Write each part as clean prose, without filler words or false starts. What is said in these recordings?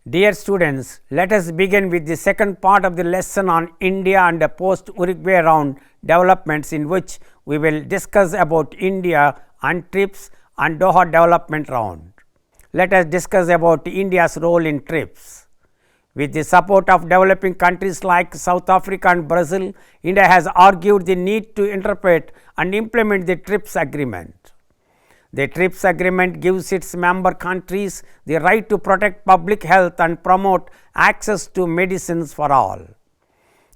Dear students, let us begin with the second part of the lesson on India and the post-Uruguay round developments, in which we will discuss about India and TRIPS and Doha development round. Let us discuss about India's role in TRIPS. With the support of developing countries like South Africa and Brazil, India has argued the need to interpret and implement the TRIPS agreement. The TRIPS agreement gives its member countries the right to protect public health and promote access to medicines for all.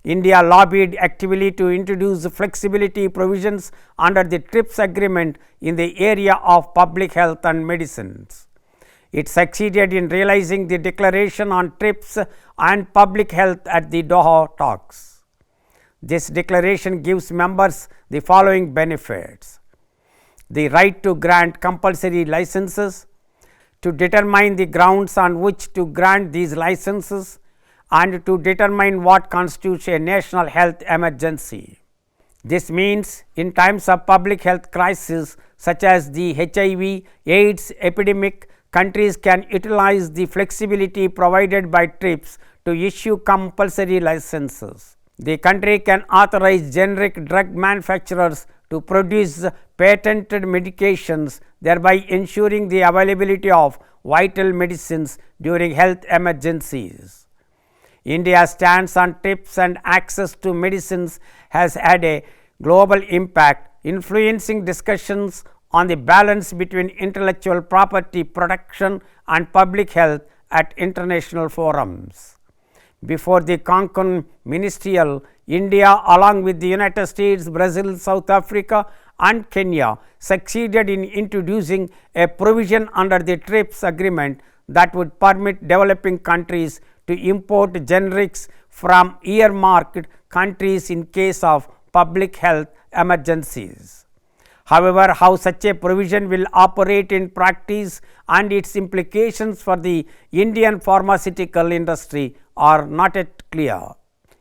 India lobbied actively to introduce flexibility provisions under the TRIPS agreement in the area of public health and medicines. It succeeded in realizing the declaration on TRIPS and public health at the Doha talks. This declaration gives members the following benefits: the right to grant compulsory licenses, to determine the grounds on which to grant these licenses, and to determine what constitutes a national health emergency. This means in times of public health crisis such as the HIV/AIDS epidemic, countries can utilize the flexibility provided by TRIPS to issue compulsory licenses. The country can authorize generic drug manufacturers to produce patented medications, thereby ensuring the availability of vital medicines during health emergencies. India's stance on TRIPS and access to medicines has had a global impact, influencing discussions on the balance between intellectual property protection and public health at international forums. Before the Cancun Ministerial, India, along with the United States, Brazil, South Africa and Kenya, succeeded in introducing a provision under the TRIPS agreement that would permit developing countries to import generics from earmarked countries in case of public health emergencies. However, how such a provision will operate in practice and its implications for the Indian pharmaceutical industry are not yet clear.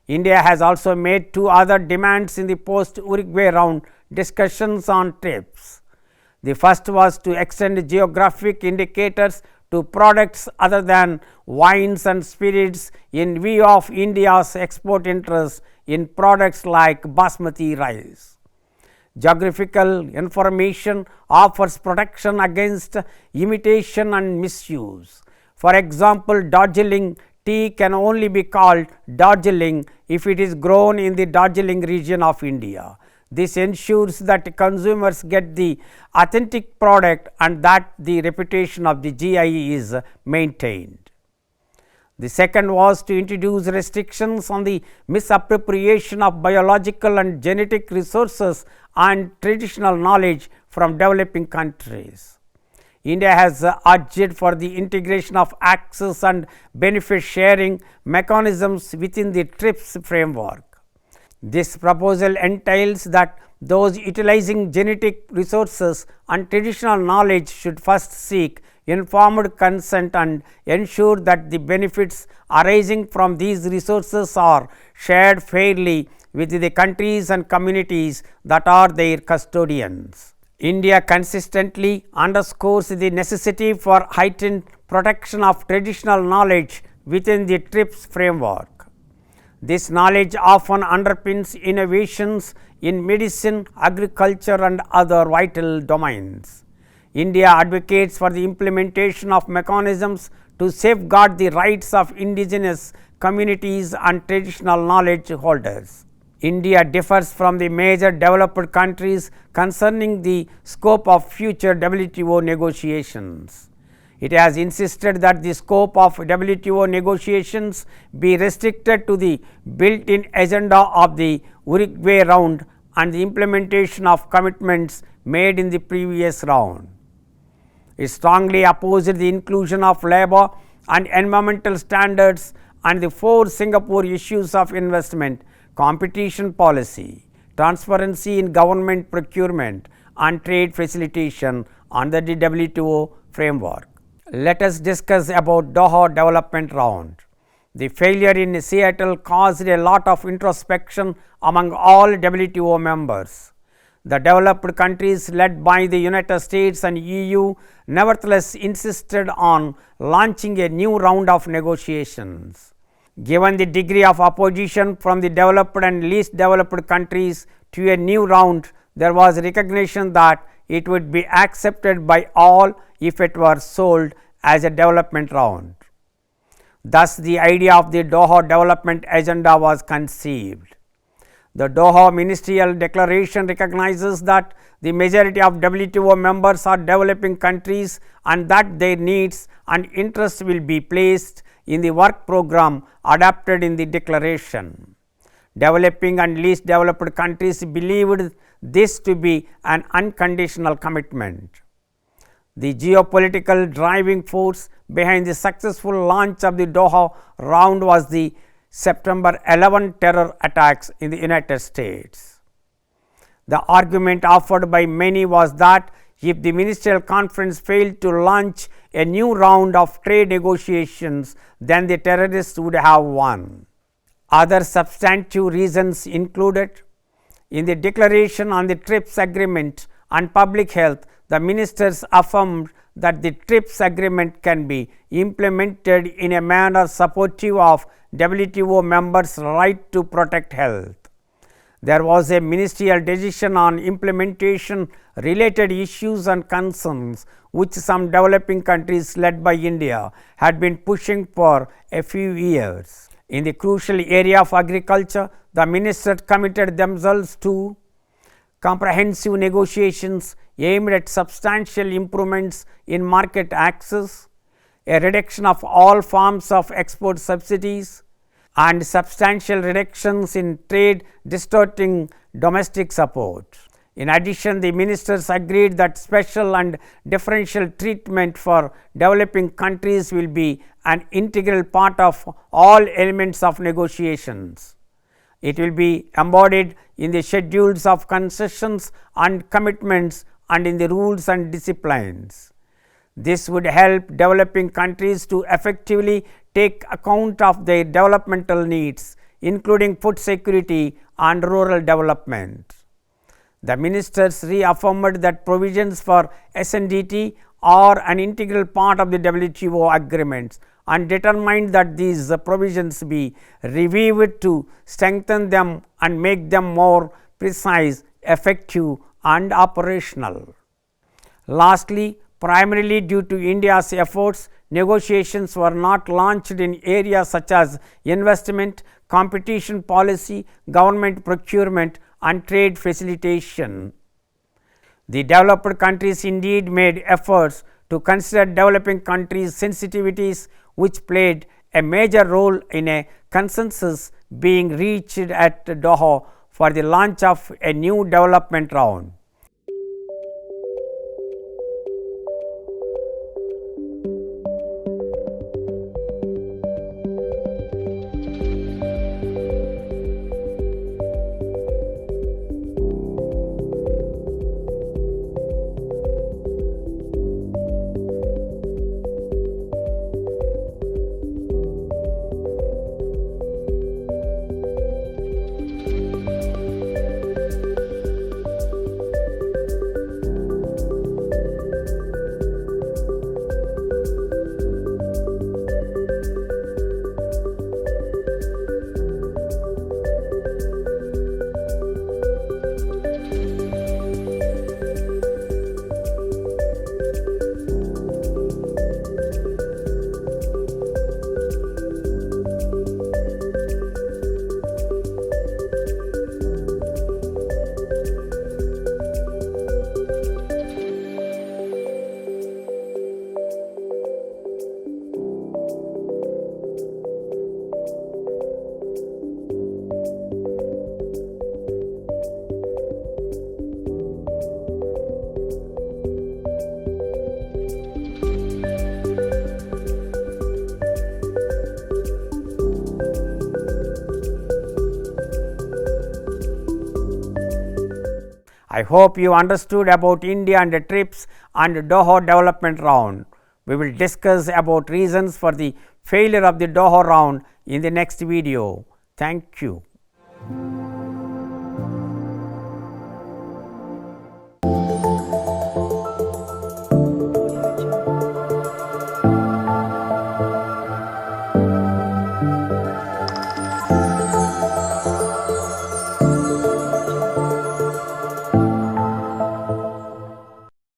India has also made two other demands in the post-Uruguay round discussions on TRIPS. The first was to extend geographic indicators to products other than wines and spirits in view of India's export interests in products like basmati rice. Geographical information offers protection against imitation and misuse. For example, Darjeeling tea can only be called Darjeeling if it is grown in the Darjeeling region of India. This ensures that consumers get the authentic product and that the reputation of the GI is maintained. The second was to introduce restrictions on the misappropriation of biological and genetic resources and traditional knowledge from developing countries. India has urged for the integration of access and benefit sharing mechanisms within the TRIPS framework. This proposal entails that those utilizing genetic resources and traditional knowledge should first seek informed consent and ensure that the benefits arising from these resources are shared fairly with the countries and communities that are their custodians. India consistently underscores the necessity for heightened protection of traditional knowledge within the TRIPS framework. This knowledge often underpins innovations in medicine, agriculture and other vital domains. India advocates for the implementation of mechanisms to safeguard the rights of indigenous communities and traditional knowledge holders. India differs from the major developed countries concerning the scope of future WTO negotiations. It has insisted that the scope of WTO negotiations be restricted to the built-in agenda of the Uruguay round and the implementation of commitments made in the previous round. It strongly opposed the inclusion of labour and environmental standards and the four Singapore issues of investment, competition policy, transparency in government procurement and trade facilitation under the WTO framework. Let us discuss about Doha development round. The failure in Seattle caused a lot of introspection among all WTO members. The developed countries led by the United States and EU nevertheless insisted on launching a new round of negotiations. Given the degree of opposition from the developed and least developed countries to a new round, there was recognition that it would be accepted by all if it were sold as a development round. Thus, the idea of the Doha Development Agenda was conceived. The Doha Ministerial Declaration recognizes that the majority of WTO members are developing countries and that their needs and interests will be placed in the work program adopted in the declaration. Developing and least developed countries believed this to be an unconditional commitment. The geopolitical driving force behind the successful launch of the Doha round was the September 11 terror attacks in the United States. The argument offered by many was that if the ministerial conference failed to launch a new round of trade negotiations, then the terrorists would have won. Other substantive reasons included: in the declaration on the TRIPS agreement and public health, the ministers affirmed that the TRIPS agreement can be implemented in a manner supportive of WTO members' right to protect health. There was a ministerial decision on implementation related issues and concerns which some developing countries led by India had been pushing for a few years. In the crucial area of agriculture, the ministers committed themselves to comprehensive negotiations aimed at substantial improvements in market access, a reduction of all forms of export subsidies, and substantial reductions in trade distorting domestic support. In addition, the ministers agreed that special and differential treatment for developing countries will be an integral part of all elements of negotiations. It will be embodied in the schedules of concessions and commitments and in the rules and disciplines. This would help developing countries to effectively take account of their developmental needs, including food security and rural development. The ministers reaffirmed that provisions for SNDT are an integral part of the WTO agreements and determined that these provisions be reviewed to strengthen them and make them more precise, effective and operational. Lastly, primarily due to India's efforts, negotiations were not launched in areas such as investment, competition policy, government procurement and trade facilitation. The developed countries indeed made efforts to consider developing countries' sensitivities, which played a major role in a consensus being reached at Doha for the launch of a new development round. I hope you understood about India and the TRIPS and Doha development round. We will discuss about reasons for the failure of the Doha round in the next video. Thank you.